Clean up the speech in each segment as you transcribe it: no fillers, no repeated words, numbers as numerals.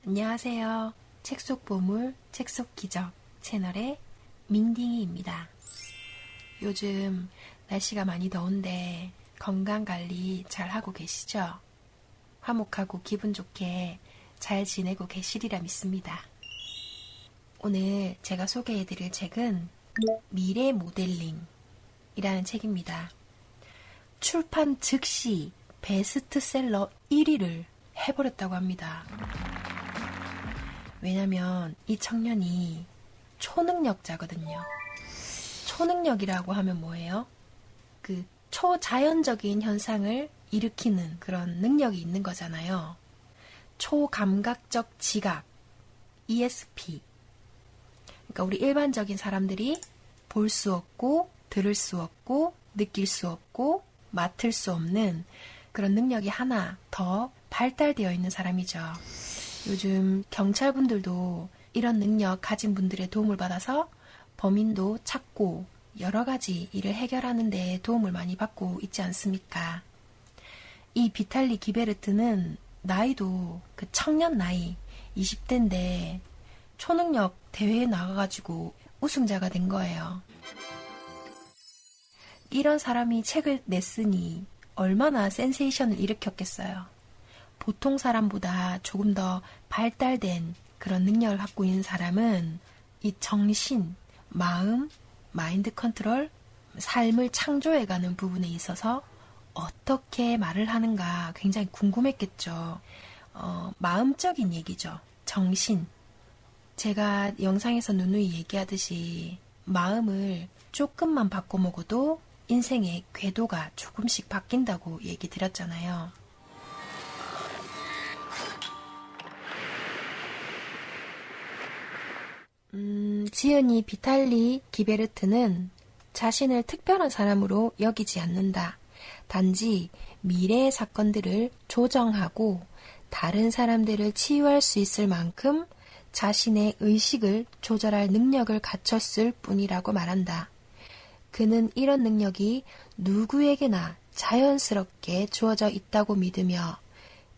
안녕하세요. 책 속 보물, 책 속 기적 채널의 민딩이입니다. 요즘 날씨가 많이 더운데 건강관리 잘 하고 계시죠? 화목하고 기분 좋게 잘 지내고 계시리라 믿습니다. 오늘 제가 소개해드릴 책은 미래 모델링이라는 책입니다. 출판 즉시 베스트셀러 1위를 해버렸다고 합니다. 왜냐면 이 청년이 초능력자거든요. 초능력이라고 하면 뭐예요? 그 초자연적인 현상을 일으키는 그런 능력이 있는 거잖아요. 초감각적 지각, ESP. 그러니까 우리 일반적인 사람들이 볼 수 없고, 들을 수 없고, 느낄 수 없고, 맡을 수 없는 그런 능력이 하나 더 발달되어 있는 사람이죠. 요즘 경찰분들도 이런 능력 가진 분들의 도움을 받아서 범인도 찾고 여러 가지 일을 해결하는 데 도움을 많이 받고 있지 않습니까? 이 비탈리 기베르트는 나이도 그 청년 나이 20대인데 초능력 대회에 나가가지고 우승자가 된 거예요. 이런 사람이 책을 냈으니 얼마나 센세이션을 일으켰겠어요. 보통 사람보다 조금 더 발달된 그런 능력을 갖고 있는 사람은 이 정신, 마음, 마인드 컨트롤, 삶을 창조해가는 부분에 있어서 어떻게 말을 하는가 굉장히 궁금했겠죠. 마음적인 얘기죠. 정신. 제가 영상에서 누누이 얘기하듯이 마음을 조금만 바꿔 먹어도 인생의 궤도가 조금씩 바뀐다고 얘기 드렸잖아요. 지은이 비탈리 기베르트는 자신을 특별한 사람으로 여기지 않는다. 단지 미래의 사건들을 조정하고 다른 사람들을 치유할 수 있을 만큼 자신의 의식을 조절할 능력을 갖췄을 뿐이라고 말한다. 그는 이런 능력이 누구에게나 자연스럽게 주어져 있다고 믿으며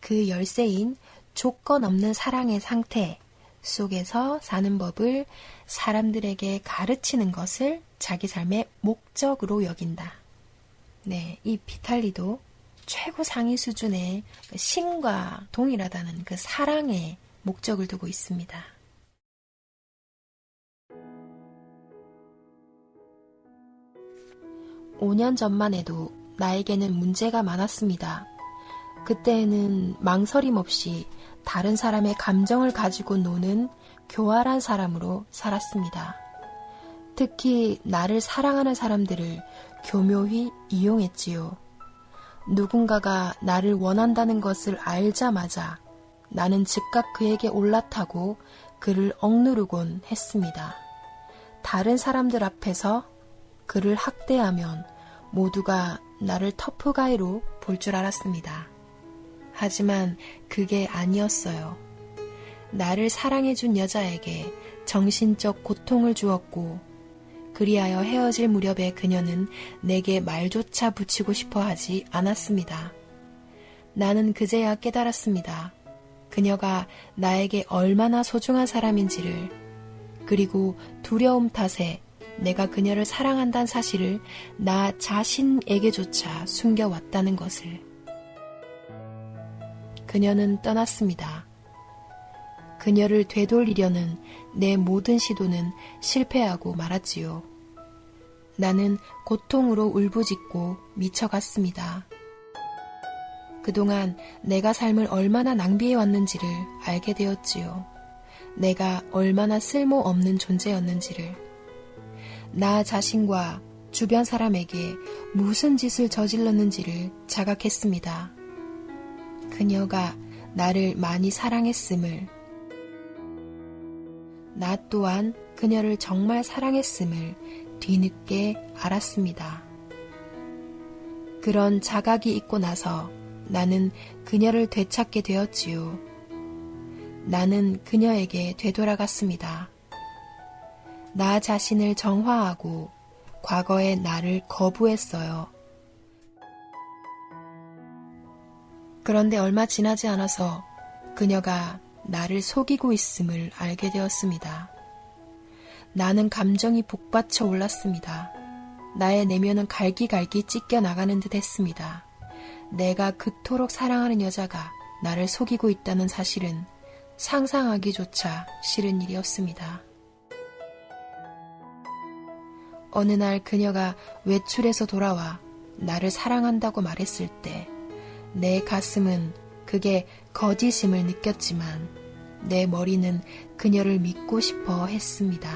그 열쇠인 조건 없는 사랑의 상태 속에서 사는 법을 사람들에게 가르치는 것을 자기 삶의 목적으로 여긴다. 네, 이 비탈리도 최고 상위 수준의 신과 동일하다는 그 사랑의 목적을 두고 있습니다. (5년) 전만 해도 나에게는 문제가 많았습니다. 그때에는 망설임 없이 다른 사람의 감정을 가지고 노는 교활한 사람으로 살았습니다. 특히 나를 사랑하는 사람들을 교묘히 이용했지요. 누군가가 나를 원한다는 것을 알자마자 나는 즉각 그에게 올라타고 그를 억누르곤 했습니다. 다른 사람들 앞에서 그를 학대하면 모두가 나를 터프가이로 볼 줄 알았습니다. 하지만 그게 아니었어요. 나를 사랑해준 여자에게 정신적 고통을 주었고 그리하여 헤어질 무렵에 그녀는 내게 말조차 붙이고 싶어 하지 않았습니다. 나는 그제야 깨달았습니다. 그녀가 나에게 얼마나 소중한 사람인지를, 그리고 두려움 탓에 내가 그녀를 사랑한다는 사실을 나 자신에게조차 숨겨왔다는 것을. 그녀는 떠났습니다. 그녀를 되돌리려는 내 모든 시도는 실패하고 말았지요. 나는 고통으로 울부짖고 미쳐갔습니다. 그동안 내가 삶을 얼마나 낭비해왔는지를 알게 되었지요. 내가 얼마나 쓸모없는 존재였는지를. 나 자신과 주변 사람에게 무슨 짓을 저질렀는지를 자각했습니다. 그녀가 나를 많이 사랑했음을, 나 또한 그녀를 정말 사랑했음을 뒤늦게 알았습니다. 그런 자각이 있고 나서 나는 그녀를 되찾게 되었지요. 나는 그녀에게 되돌아갔습니다. 나 자신을 정화하고 과거의 나를 거부했어요. 그런데 얼마 지나지 않아서 그녀가 나를 속이고 있음을 알게 되었습니다. 나는 감정이 복받쳐 올랐습니다. 나의 내면은 갈기갈기 찢겨나가는 듯 했습니다. 내가 그토록 사랑하는 여자가 나를 속이고 있다는 사실은 상상하기조차 싫은 일이었습니다. 어느 날 그녀가 외출해서 돌아와 나를 사랑한다고 말했을 때 내 가슴은 그게 거짓임을 느꼈지만 내 머리는 그녀를 믿고 싶어 했습니다.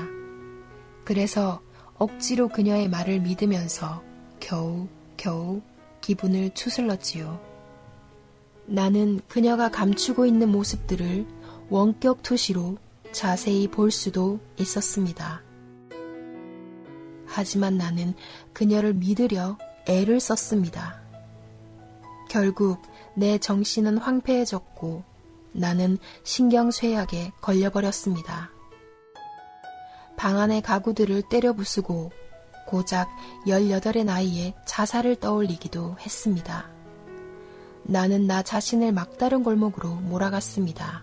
그래서 억지로 그녀의 말을 믿으면서 겨우 기분을 추슬렀지요. 나는 그녀가 감추고 있는 모습들을 원격 투시로 자세히 볼 수도 있었습니다. 하지만 나는 그녀를 믿으려 애를 썼습니다. 결국 내 정신은 황폐해졌고 나는 신경쇠약에 걸려버렸습니다. 방 안의 가구들을 때려 부수고 고작 18의 나이에 자살을 떠올리기도 했습니다. 나는 나 자신을 막다른 골목으로 몰아갔습니다.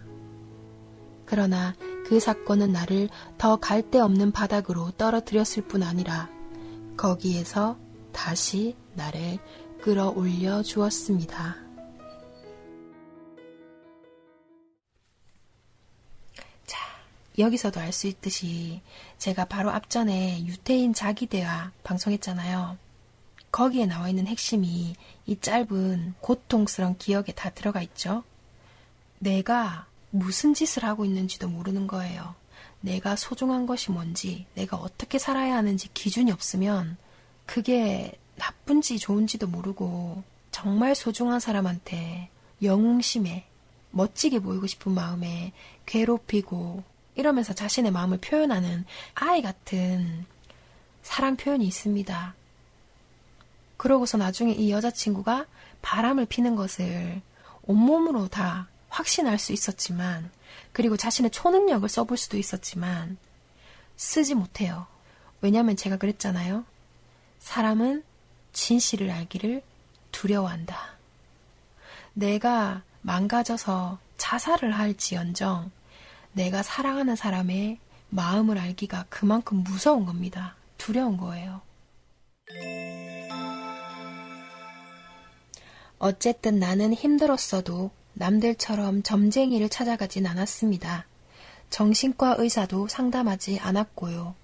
그러나 그 사건은 나를 더 갈데 없는 바닥으로 떨어뜨렸을 뿐 아니라 거기에서 다시 나를 끌어올려 주었습니다. 자, 여기서도 알 수 있듯이 제가 바로 앞전에 유태인 자기대화 방송했잖아요. 거기에 나와 있는 핵심이 이 짧은 고통스러운 기억에 다 들어가 있죠. 내가 무슨 짓을 하고 있는지도 모르는 거예요. 내가 소중한 것이 뭔지, 내가 어떻게 살아야 하는지 기준이 없으면 그게 나쁜지 좋은지도 모르고 정말 소중한 사람한테 영웅심에 멋지게 보이고 싶은 마음에 괴롭히고 이러면서 자신의 마음을 표현하는 아이 같은 사랑 표현이 있습니다. 그러고서 나중에 이 여자친구가 바람을 피는 것을 온몸으로 다 확신할 수 있었지만, 그리고 자신의 초능력을 써볼 수도 있었지만 쓰지 못해요. 왜냐하면 제가 그랬잖아요. 사람은 진실을 알기를 두려워한다. 내가 망가져서 자살을 할지언정 내가 사랑하는 사람의 마음을 알기가 그만큼 무서운 겁니다. 두려운 거예요. 어쨌든 나는 힘들었어도 남들처럼 점쟁이를 찾아가진 않았습니다. 정신과 의사도 상담하지 않았고요.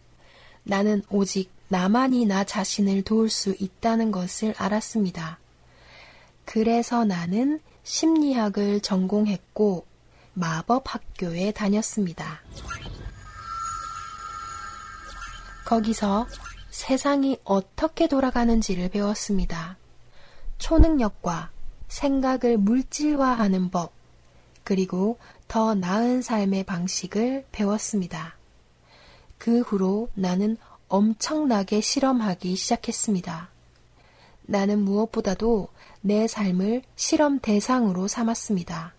나는 오직 나만이 나 자신을 도울 수 있다는 것을 알았습니다. 그래서 나는 심리학을 전공했고 마법 학교에 다녔습니다. 거기서 세상이 어떻게 돌아가는지를 배웠습니다. 초능력과 생각을 물질화하는 법, 그리고 더 나은 삶의 방식을 배웠습니다. 그 후로 나는 엄청나게 실험하기 시작했습니다. 나는 무엇보다도 내 삶을 실험 대상으로 삼았습니다.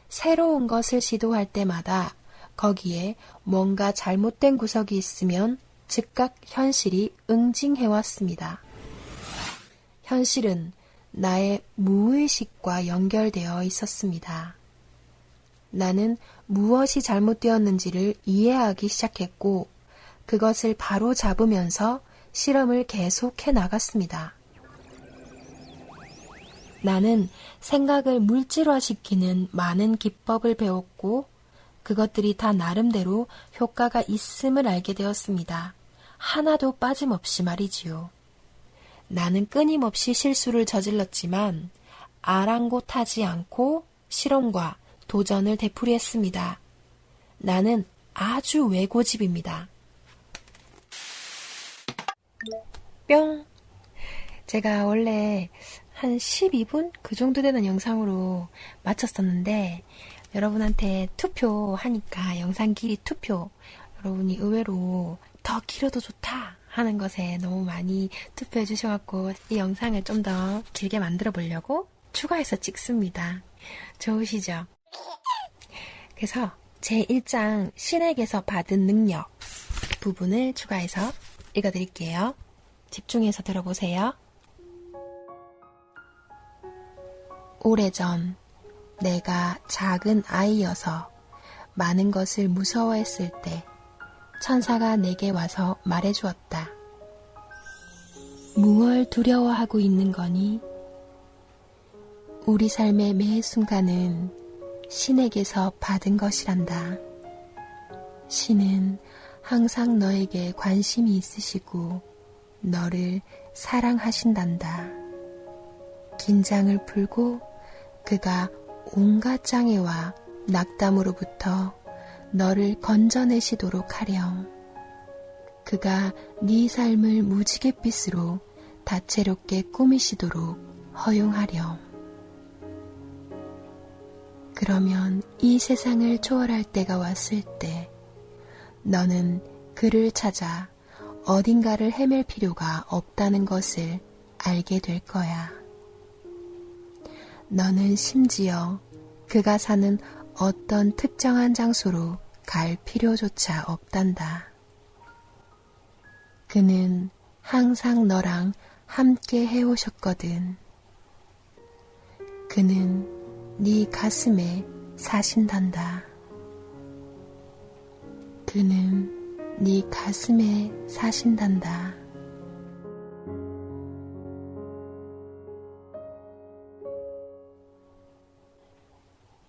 새로운 것을 시도할 때마다 거기에 뭔가 잘못된 구석이 있으면 즉각 현실이 응징해왔습니다. 현실은 나의 무의식과 연결되어 있었습니다. 나는 무엇이 잘못되었는지를 이해하기 시작했고 그것을 바로 잡으면서 실험을 계속해 나갔습니다. 나는 생각을 물질화시키는 많은 기법을 배웠고 그것들이 다 나름대로 효과가 있음을 알게 되었습니다. 하나도 빠짐없이 말이지요. 나는 끊임없이 실수를 저질렀지만 아랑곳하지 않고 실험과 도전을 되풀이했습니다. 나는 아주 외고집입니다. 뿅! 제가 원래 한 12분? 그 정도 되는 영상으로 마쳤었는데 여러분한테 투표하니까 영상 길이 투표 여러분이 의외로 더 길어도 좋다 하는 것에 너무 많이 투표해 주셔갖고 이 영상을 좀 더 길게 만들어 보려고 추가해서 찍습니다. 좋으시죠? 그래서 제1장 신에게서 받은 능력 부분을 추가해서 읽어드릴게요. 집중해서 들어보세요. 오래전 내가 작은 아이여서 많은 것을 무서워했을 때 천사가 내게 와서 말해주었다. 무얼 두려워하고 있는 거니? 우리 삶의 매 순간은 신에게서 받은 것이란다. 신은 항상 너에게 관심이 있으시고 너를 사랑하신단다. 긴장을 풀고 그가 온갖 장애와 낙담으로부터 너를 건져내시도록 하렴. 그가 네 삶을 무지갯빛으로 다채롭게 꾸미시도록 허용하렴. 그러면 이 세상을 초월할 때가 왔을 때 너는 그를 찾아 어딘가를 헤맬 필요가 없다는 것을 알게 될 거야. 너는 심지어 그가 사는 어떤 특정한 장소로 갈 필요조차 없단다. 그는 항상 너랑 함께 해오셨거든. 그는 네 가슴에 사신단다. 그는 네 가슴에 사신단다.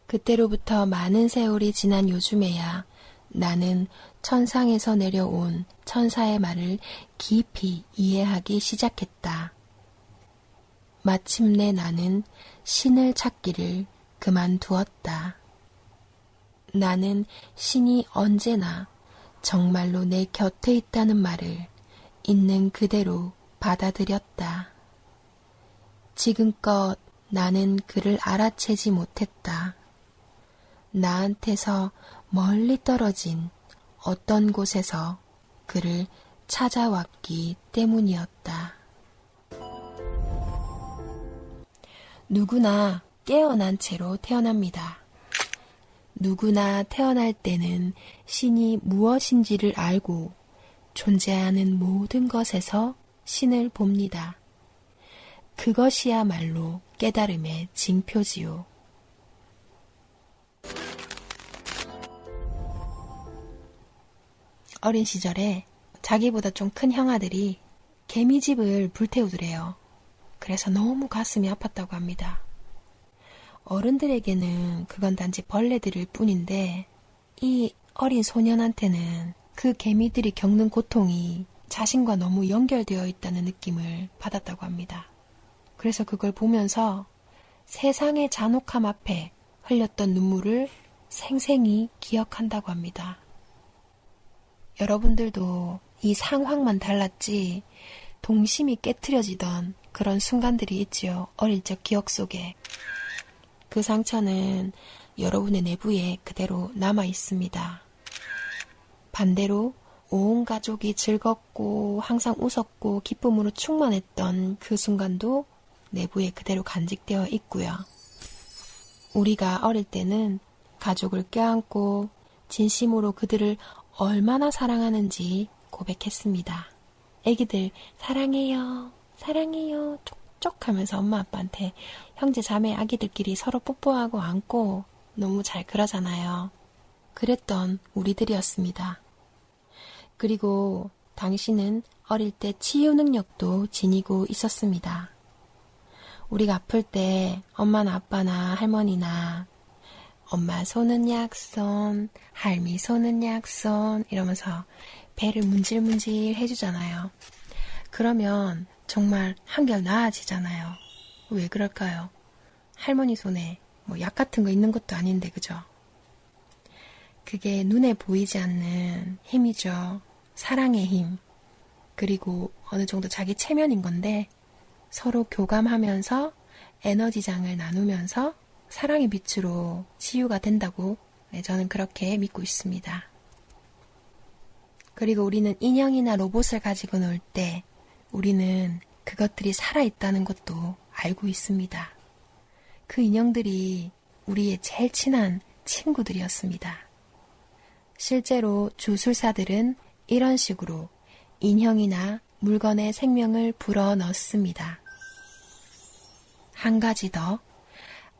그때로부터 많은 세월이 지난 요즘에야 나는 천상에서 내려온 천사의 말을 깊이 이해하기 시작했다. 마침내 나는 신을 찾기를 그만두었다. 나는 신이 언제나 정말로 내 곁에 있다는 말을 있는 그대로 받아들였다. 지금껏 나는 그를 알아채지 못했다. 나한테서 멀리 떨어진 어떤 곳에서 그를 찾아왔기 때문이었다. 누구나 깨어난 채로 태어납니다. 누구나 태어날 때는 신이 무엇인지를 알고 존재하는 모든 것에서 신을 봅니다. 그것이야말로 깨달음의 징표지요. 어린 시절에 자기보다 좀 큰 형아들이 개미집을 불태우더래요. 그래서 너무 가슴이 아팠다고 합니다. 어른들에게는 그건 단지 벌레들일 뿐인데 이 어린 소년한테는 그 개미들이 겪는 고통이 자신과 너무 연결되어 있다는 느낌을 받았다고 합니다. 그래서 그걸 보면서 세상의 잔혹함 앞에 흘렸던 눈물을 생생히 기억한다고 합니다. 여러분들도 이 상황만 달랐지 동심이 깨트려지던 그런 순간들이 있지요. 어릴 적 기억 속에. 그 상처는 여러분의 내부에 그대로 남아 있습니다. 반대로 온 가족이 즐겁고 항상 웃었고 기쁨으로 충만했던 그 순간도 내부에 그대로 간직되어 있고요. 우리가 어릴 때는 가족을 껴안고 진심으로 그들을 얼마나 사랑하는지 고백했습니다. 애기들 사랑해요, 사랑해요 촉촉 하면서 엄마 아빠한테 형제 자매 아기들끼리 서로 뽀뽀하고 안고 너무 잘 그러잖아요. 그랬던 우리들이었습니다. 그리고 당신은 어릴 때 치유 능력도 지니고 있었습니다. 우리가 아플 때 엄마나 아빠나 할머니나 엄마 손은 약손, 할미 손은 약손 이러면서 배를 문질문질 해주잖아요. 그러면 정말 한결 나아지잖아요. 왜 그럴까요? 할머니 손에 뭐 약 같은 거 있는 것도 아닌데 그죠? 그게 눈에 보이지 않는 힘이죠. 사랑의 힘. 그리고 어느 정도 자기 체면인 건데 서로 교감하면서 에너지장을 나누면서 사랑의 빛으로 치유가 된다고 저는 그렇게 믿고 있습니다. 그리고 우리는 인형이나 로봇을 가지고 놀 때 우리는 그것들이 살아있다는 것도 알고 있습니다. 그 인형들이 우리의 제일 친한 친구들이었습니다. 실제로 주술사들은 이런 식으로 인형이나 물건에 생명을 불어넣습니다. 한 가지 더,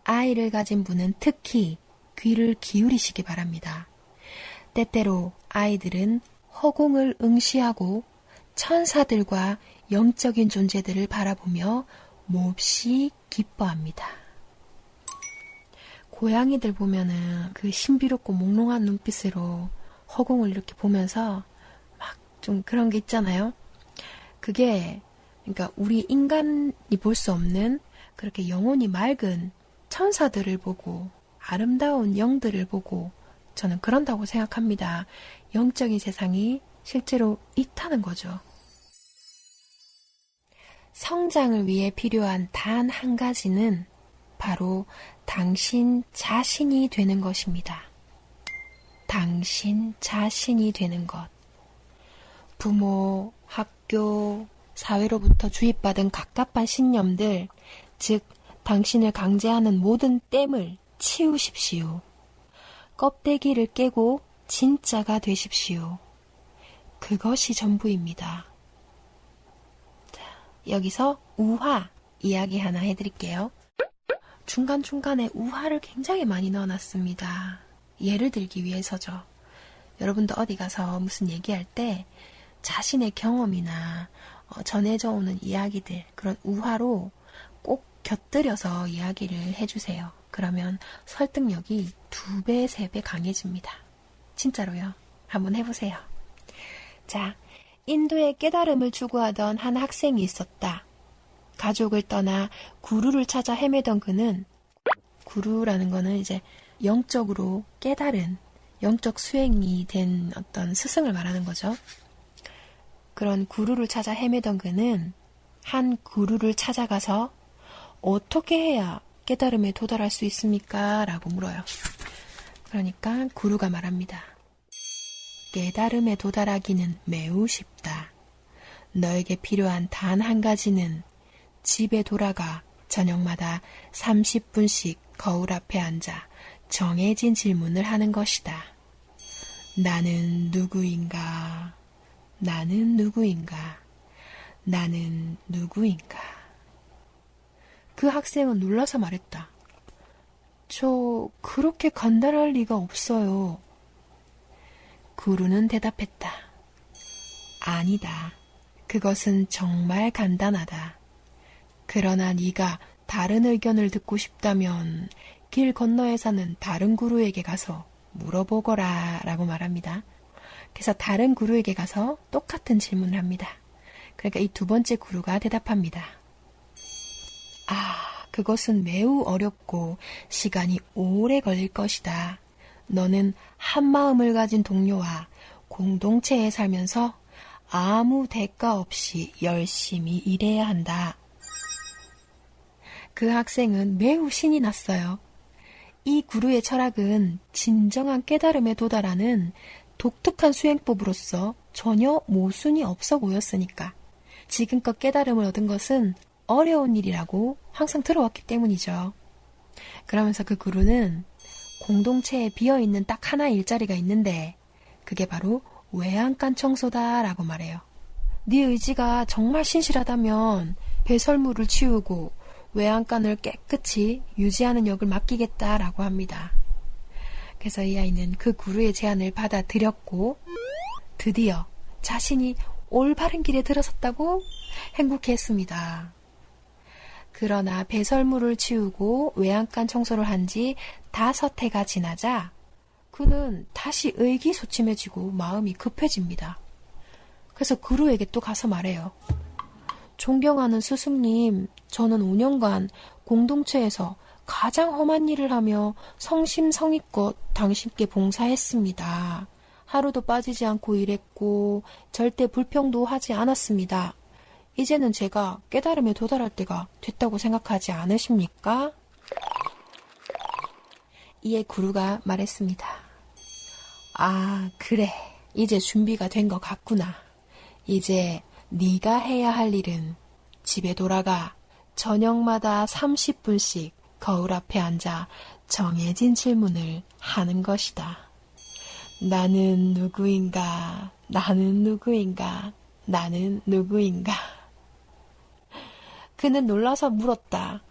아이를 가진 분은 특히 귀를 기울이시기 바랍니다. 때때로 아이들은 허공을 응시하고 천사들과 영적인 존재들을 바라보며 몹시 기뻐합니다. 고양이들 보면은 그 신비롭고 몽롱한 눈빛으로 허공을 이렇게 보면서 막 좀 그런 게 있잖아요. 그게 그러니까 우리 인간이 볼 수 없는 그렇게 영혼이 맑은 천사들을 보고 아름다운 영들을 보고 저는 그런다고 생각합니다. 영적인 세상이 실제로 있다는 거죠. 성장을 위해 필요한 단 한 가지는 바로 당신 자신이 되는 것입니다. 당신 자신이 되는 것. 부모, 학교, 사회로부터 주입받은 갑갑한 신념들, 즉 당신을 강제하는 모든 땜을 치우십시오. 껍데기를 깨고 진짜가 되십시오. 그것이 전부입니다. 자, 여기서 우화 이야기 하나 해드릴게요. 중간중간에 우화를 굉장히 많이 넣어놨습니다. 예를 들기 위해서죠. 여러분도 어디 가서 무슨 얘기할 때 자신의 경험이나 전해져 오는 이야기들, 그런 우화로 꼭 곁들여서 이야기를 해주세요. 그러면 설득력이 2배, 3배 강해집니다. 진짜로요. 한번 해보세요. 자, 인도에 깨달음을 추구하던 한 학생이 있었다. 가족을 떠나 구루를 찾아 헤매던 그는, 구루라는 거는 이제 영적으로 깨달은, 영적 수행이 된 어떤 스승을 말하는 거죠. 그런 구루를 찾아 헤매던 그는 한 구루를 찾아가서 어떻게 해야 깨달음에 도달할 수 있습니까? 라고 물어요. 그러니까 구루가 말합니다. 깨달음에 도달하기는 매우 쉽다. 너에게 필요한 단 한 가지는 집에 돌아가 저녁마다 30분씩 거울 앞에 앉아 정해진 질문을 하는 것이다. 나는 누구인가? 나는 누구인가? 나는 누구인가? 그 학생은 놀라서 말했다. 저 그렇게 간단할 리가 없어요. 구루는 대답했다. 아니다. 그것은 정말 간단하다. 그러나 네가 다른 의견을 듣고 싶다면 길 건너에 사는 다른 구루에게 가서 물어보거라 라고 말합니다. 그래서 다른 구루에게 가서 똑같은 질문을 합니다. 그러니까 이 2번째 구루가 대답합니다. 그것은 매우 어렵고 시간이 오래 걸릴 것이다. 너는 한 마음을 가진 동료와 공동체에 살면서 아무 대가 없이 열심히 일해야 한다. 그 학생은 매우 신이 났어요. 이 구루의 철학은 진정한 깨달음에 도달하는 독특한 수행법으로서 전혀 모순이 없어 보였으니까 지금껏 깨달음을 얻은 것은 어려운 일이라고 항상 들어왔기 때문이죠. 그러면서 그 구루는 공동체에 비어있는 딱 하나의 일자리가 있는데 그게 바로 외양간 청소다라고 말해요. 네 의지가 정말 신실하다면 배설물을 치우고 외양간을 깨끗이 유지하는 역을 맡기겠다라고 합니다. 그래서 이 아이는 그 구루의 제안을 받아들였고 드디어 자신이 올바른 길에 들어섰다고 행복해했습니다. 그러나 배설물을 치우고 외양간 청소를 한 지 5해가 지나자 그는 다시 의기소침해지고 마음이 급해집니다. 그래서 구루에게 또 가서 말해요. 존경하는 스승님, 저는 5년간 공동체에서 가장 험한 일을 하며 성심성의껏 당신께 봉사했습니다. 하루도 빠지지 않고 일했고 절대 불평도 하지 않았습니다. 이제는 제가 깨달음에 도달할 때가 됐다고 생각하지 않으십니까? 이에 구루가 말했습니다. 그래. 이제 준비가 된 것 같구나. 이제 네가 해야 할 일은 집에 돌아가 저녁마다 30분씩 거울 앞에 앉아 정해진 질문을 하는 것이다. 나는 누구인가? 나는 누구인가? 나는 누구인가? 그는 놀라서 물었다.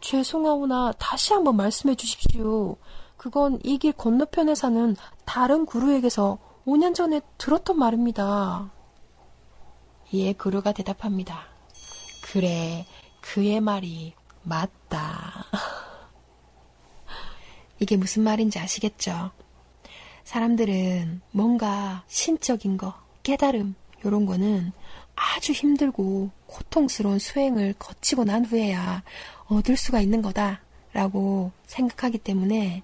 죄송하오나 다시 한번 말씀해 주십시오. 그건 이 길 건너편에 사는 다른 구루에게서 5년 전에 들었던 말입니다. 이에 구루가 대답합니다. 그래, 그의 말이 맞다. 이게 무슨 말인지 아시겠죠? 사람들은 뭔가 신적인 거, 깨달음, 이런 거는 아주 힘들고 고통스러운 수행을 거치고 난 후에야 얻을 수가 있는 거다라고 생각하기 때문에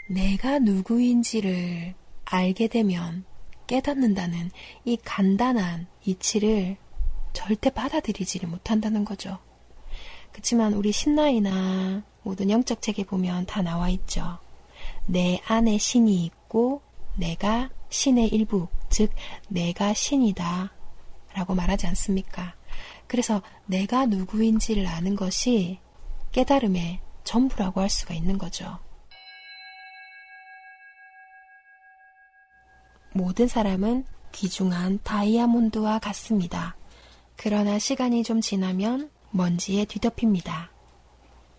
내가 누구인지를 알게 되면 깨닫는다는 이 간단한 이치를 절대 받아들이지를 못한다는 거죠. 그렇지만 우리 신라이나 모든 영적 책에 보면 다 나와 있죠. 내 안에 신이 있고 내가 신의 일부, 즉 내가 신이다 라고 말하지 않습니까? 그래서 내가 누구인지를 아는 것이 깨달음의 전부라고 할 수가 있는 거죠. 모든 사람은 귀중한 다이아몬드와 같습니다. 그러나 시간이 좀 지나면 먼지에 뒤덮입니다.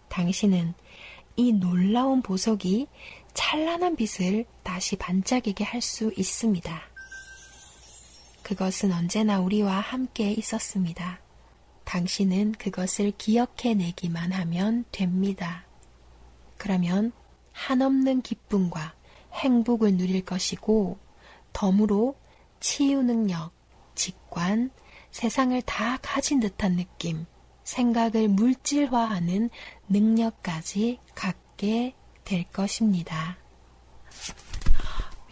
당신은 이 놀라운 보석이 찬란한 빛을 다시 반짝이게 할 수 있습니다. 그것은 언제나 우리와 함께 있었습니다. 당신은 그것을 기억해내기만 하면 됩니다. 그러면 한없는 기쁨과 행복을 누릴 것이고 덤으로 치유 능력, 직관, 세상을 다 가진 듯한 느낌, 생각을 물질화하는 능력까지 갖게 될 것입니다.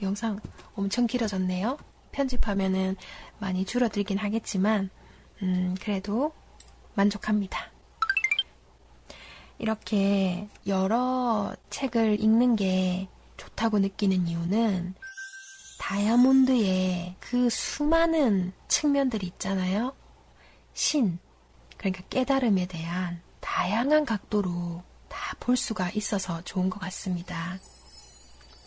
영상 엄청 길어졌네요. 편집하면은 많이 줄어들긴 하겠지만 그래도 만족합니다. 이렇게 여러 책을 읽는 게 좋다고 느끼는 이유는 다이아몬드의 그 수많은 측면들이 있잖아요. 신, 그러니까 깨달음에 대한 다양한 각도로 다 볼 수가 있어서 좋은 것 같습니다.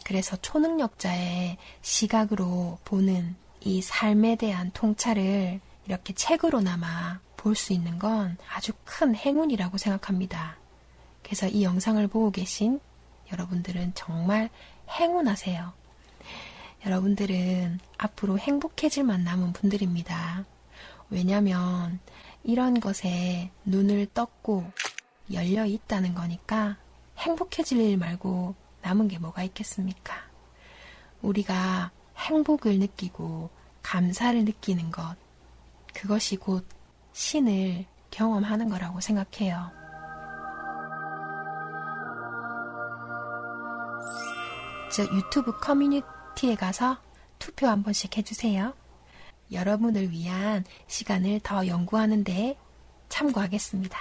그래서 초능력자의 시각으로 보는 이 삶에 대한 통찰을 이렇게 책으로나마 볼 수 있는 건 아주 큰 행운이라고 생각합니다. 그래서 이 영상을 보고 계신 여러분들은 정말 행운하세요. 여러분들은 앞으로 행복해질만 남은 분들입니다. 왜냐면 이런 것에 눈을 떴고 열려 있다는 거니까 행복해질 일 말고 남은 게 뭐가 있겠습니까? 우리가 행복을 느끼고 감사를 느끼는 것, 그것이 곧 신을 경험하는 거라고 생각해요. 저 유튜브 커뮤니티에 가서 투표 한 번씩 해주세요. 여러분을 위한 시간을 더 연구하는 데 참고하겠습니다.